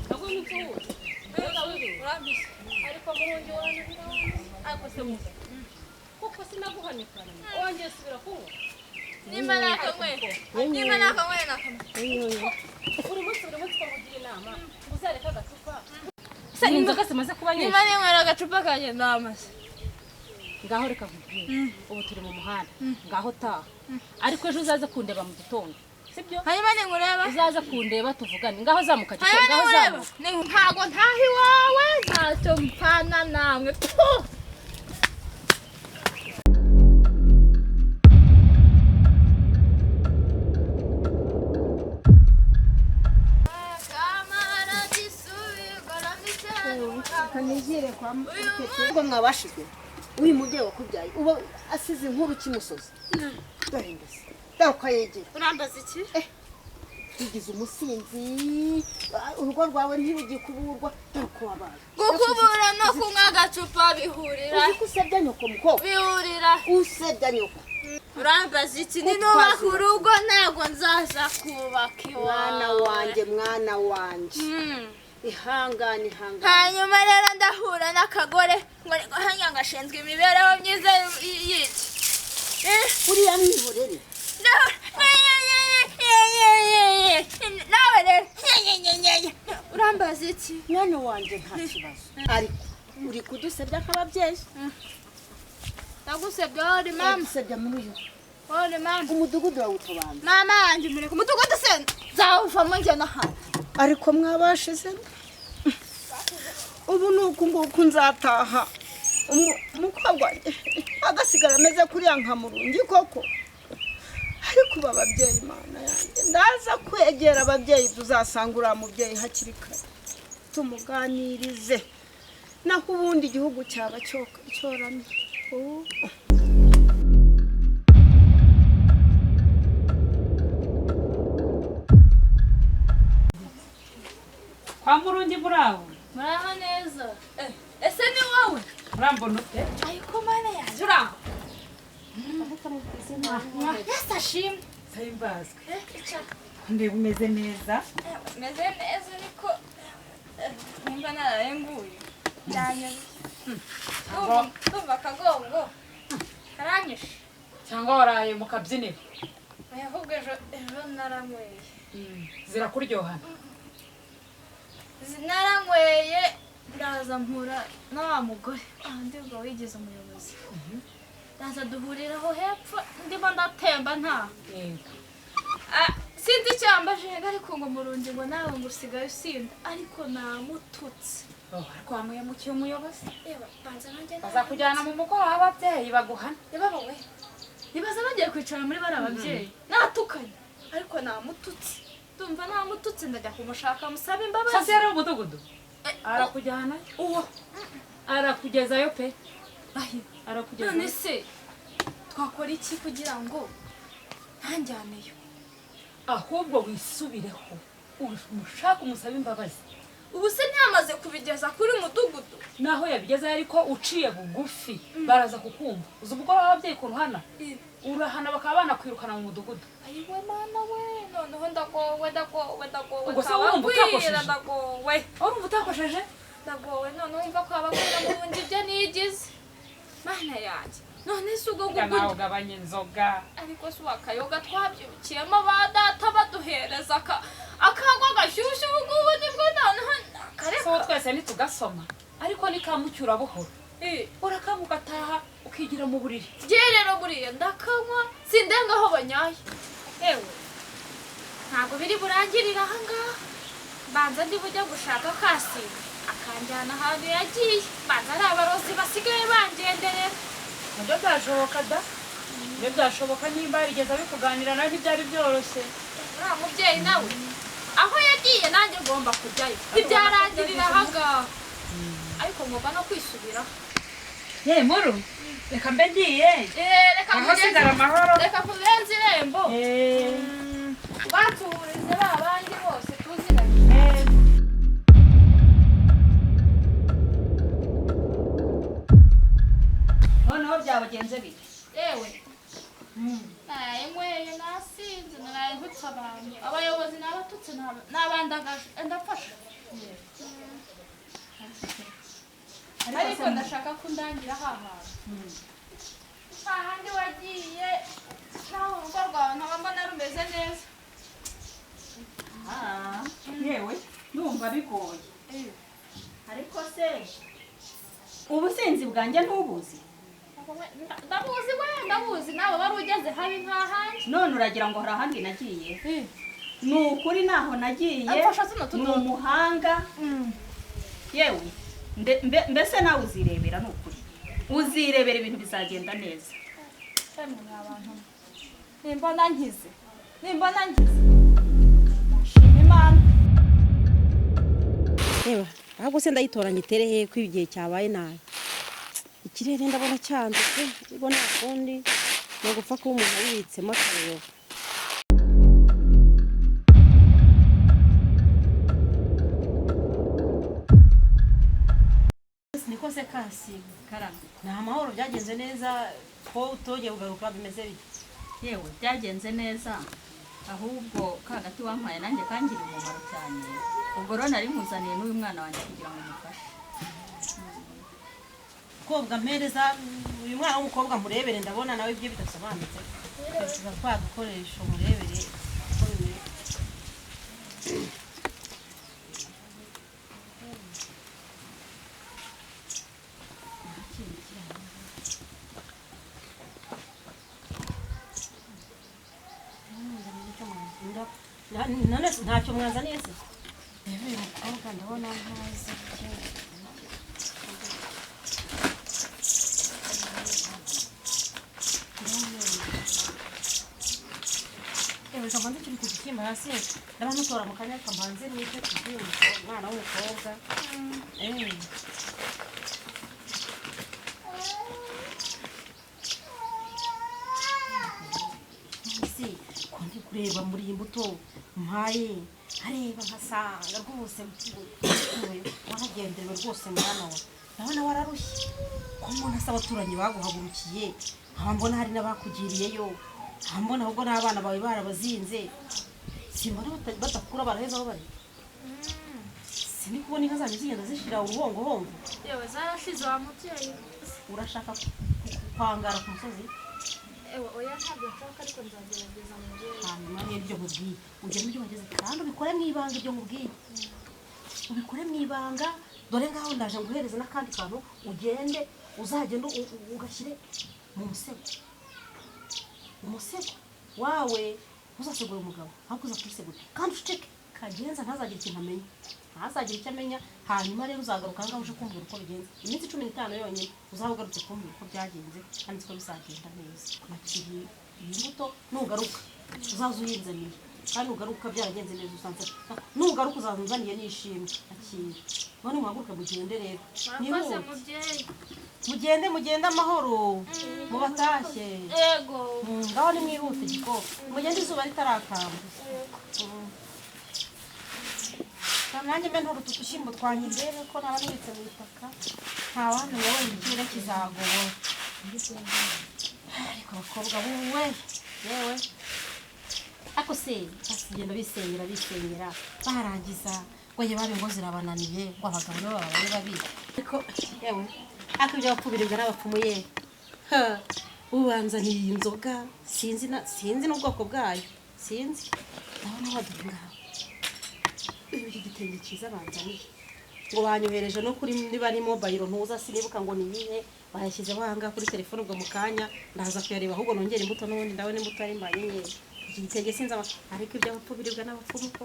Ntabwo n'icyo urambise ariko Murungi wananira ariko se musa kuko sinaguhanikana wongeye subira kunywa nimba nakamwe uri munsi twamugira inama uzareka agacupa se inzoga zimaze kuba nyinshi nimba ninywera agacupa kanjye ndamase ngaho reka nkubwire ubu turi mu muhanda ngaho taha ariko ejo uzaze kundeba mu gitondo sibyo hanyuma ningureba uzaze kundeba tuvugane ngaho zamuka gito ngaho zamuka ntago ntahi wawe ntacyo mpana namwe kanizire kwa mutete ngo mwabashizwe uyu mubyeyi wakubyaye uba asize inkuru kimusozi dore ndese dako yegera urambaza iki yigize umusinzi urugo rwawe ntirugiye kuburwa dako wabaye gukubura no kunywa agacupa bihurira uzi ko usebya nyoko mukobwa bihurira usebya nyoko urambaza iki ninubaka urugo ntabwo nzaza kubaka iwawe mwana wanjye ihangane hanyuma rero ndahura n'akagore ngo hanya ngashinzwe imibereho myiza y'iki uriya mwihorere nawe rero urambaza iki mwana wanjye nta kibazo ariko uri kudusebya nk'ababyeyi ndagusebya uri mama usebya muri uyu uri mama umudugudu wawe utubanza mama yanjye mureka umudugudu se nzawuvamo njye n'ahandi ariko mwabashize ubu nuko nguko nzataha umukobwa agasigara ameze kuriya nka Murungi koko ariko ubu ababyeyi Imana yanjye ndaza kwegera ababyeyi tuzasanga uriya mubyeyi hakiri kare tumuganirize naho ubundi igihugu cyaba cyoramye kwa Murungi muraho muraho neza ese ni wowe urambona ute ariko mana yanjye uraho yesi ashimwe sayimbazwe ndeba umeze neza meze neza niko nimba nararenguye cyane ndumva akagongo karanyishe cyangwa waraye mu kabyiniro ahubwo ejo naranyweye zirakuryohana naranyweye ndaza mpura na wa mugore ndi ubwo wigize umuyobozi ndaza duhuriraho hepfo ndimo ndatemba nta sinzi icyambaje ariko ngo Murungi ngo nawe ngo usigaye usinda ariko namututse ariko wamuhemukiye umuyobozi banza nanjye bazakujyana mu mugo w'ababyeyi baguhana yabawe nibaza bagiye kwicara muri bari ababyeyi natukanye ariko namututse ndumva namututse ndajya kumushaka musaba imbabazi sasa yari umudugudu arakujyana uwo arakugezayo pe arakugeza none se twakora iki kugira ngo ntanjyaneyo ahubwo wisubireho umushaka umusaba imbabazi ubu se ntiyamaze kubigeza kuri mudugudu naho yabigeze ariko uciye bugufi baraza kukumva uzi ubwo ababyeyi ku ruhana urahana bakaba banakwirukana mu mudugudu ayiwe mana we noneho ndagowe ubwo se wumva utakosheje ndagowe urumva utakosheje ndagowe none wumva ko abagwira Murungi ibyo nigize mana yanjye none se ubwo nawe ugabanya inzoga ariko se wakayoga twabyukiyemo ba data baduhereza akagwa gashyushye ubu nibwo noneho kareka so twese ntitugasoma ariko nikamucyura buhoro urakanga ugataha ukigira mu buriri rero buriya ndakanywa sindengaho banyaye ewe ntabwo biri burangirira ahangaha banza ndi bujya gushaka kasinga akanjyana ahantu yagiye banza ari abarozi basigaye bangenderera nabyo byashoboka da nibyo byashoboka nimba yarigeze abikuganira nawe ntibyari byoroshye uriya mubyeyi nawe aho yagiye nanjye ngomba kujyayo ntibyarangirira ahangaha ariko ngomba no kwisubiraho Muru reka mbe ngiye reka ahasigara amahoro reka kurenza irembo batuhurize ba bandi bose tuziranye noneho byabagenze bite yewe mweye nasinze naraye ntutse abantu abayobozi n'abatutsi n'abandagaje ndafasha ariko ndashaka ko ndangira hahandi wagiye naho urugo rwawe nkaba mbona rumeze neza yewe ndumva bigoye ariko se ubusinzi bwanjye ntubuzi ndabuzi nawe wari ugeze habi nk'ahandi none uragira ngo hari ahandi nagiye ni ukuri naho nagiye ni umuhanga yewe mbese nawe uzirebera ni ukuri uzirebera ibintu bizagenda neza nimbona nkize ndashima Imana reba ahubwo se ndayitoranya itere he ko igihe cyabaye nabi ikirere ndabona cyanditse ariko nta kundi ni ugupfa kuba umuntu abibitsemo akayoba niko se kasi karame nta mahoro byagenze neza ko utogeye ugaruka bimeze bite yewe byagenze neza ahubwo kagati wampaye nanjye kangiriye umumaro cyane ubwo rero nari muzaniye n'uyu mwana wanjye kugira ngo mufashe kobwa mpereza uyu mwana w'umukobwa murebere ndabona nawe ibyo bidasobanutse tuza kwa dukoresha murebere ko bimeze none ntacyo mwanzaniye se rero uyu mukobwa ndabona ntazi reka mbanze turi ku gishyimbo hasi ndaba mutora mu kanya kambanze n'icyo tugiye umwana w'umukobwa ndi kureba muri iyi mbuto mpaye areba nkasanga rwose waragenderewe rwose mwana we ndabona wararushye ko umuntu asaba abaturanyi baguhagurukiye nkaba mbona hari n'abakugiriyeyo nkaba mbona ahubwo n'abana bawe barabazinze simbona badakura baraheza aho bari sini kubona inka zanjye zigenda zishira uruhongohongo yewe zarashize wa mubyeyi urashaka kwangara ku musozi oya ntabwo nshaka ariko nzagerageza mubyeyi hanyuma n'ibyo mubwiye ugende ibyo wageze kandi ubikore mu ibanga ibyo mubwiye ubikore mu ibanga dore ngaho ndaje nguhereza n'akandi kantu ugende uzagende ugashyire mu musego wawe uzasegura umugabo ahubwo uzakwisegura kandi uceceke kagenza ntazagire ikintu amenya hanyuma rero uzagaruka ngaho uje kumbwira uko bigenze iminsi 15 yonyine uzagarutse kumbwira uko byagenze kandi ko bizagenda neza nakiriye imbuto nugaruka uzaza uyinzaniye kandi ugaruka byaragenze neza usanze nugaruka uzanzaniye nishimye akiri none muhaguruke mugende rero murakoze mubyeyi mugende amahoro mubatashye yego ngaho ni mwihute gikoko mugende izuba ritarakamba nanjye mbe nturutu dushyimbo twanyirebe ko naba nibitse mu itaka ntawamenya wenda ikirere kizagobora ariko abakobwa buwe yewe ako se basigenda bisenyera barangiza ngoye babe ngo zirabananiye ngo abagabo nabo babaye babi ariko yewe ako ibyo bapfu biribwa n'abapfumu ye ubanzaniye inzoga sinzi n'ubwoko bwayo sinzi ndabona baduha iki gitenge cyiza banzaniye ngo banyohereje no kuri niba ni mobile ntuza sinibuka ngo niyihe bayashyizeho hanga kuri telefone ubwo mu kanya ndaza kuyareba ahubwo nongera imbuto n'ubundi ndabona imbuto ari mbaye nyine iki gitenge sinzi ariko ibyo bapfu biribwa n'abapfumu ko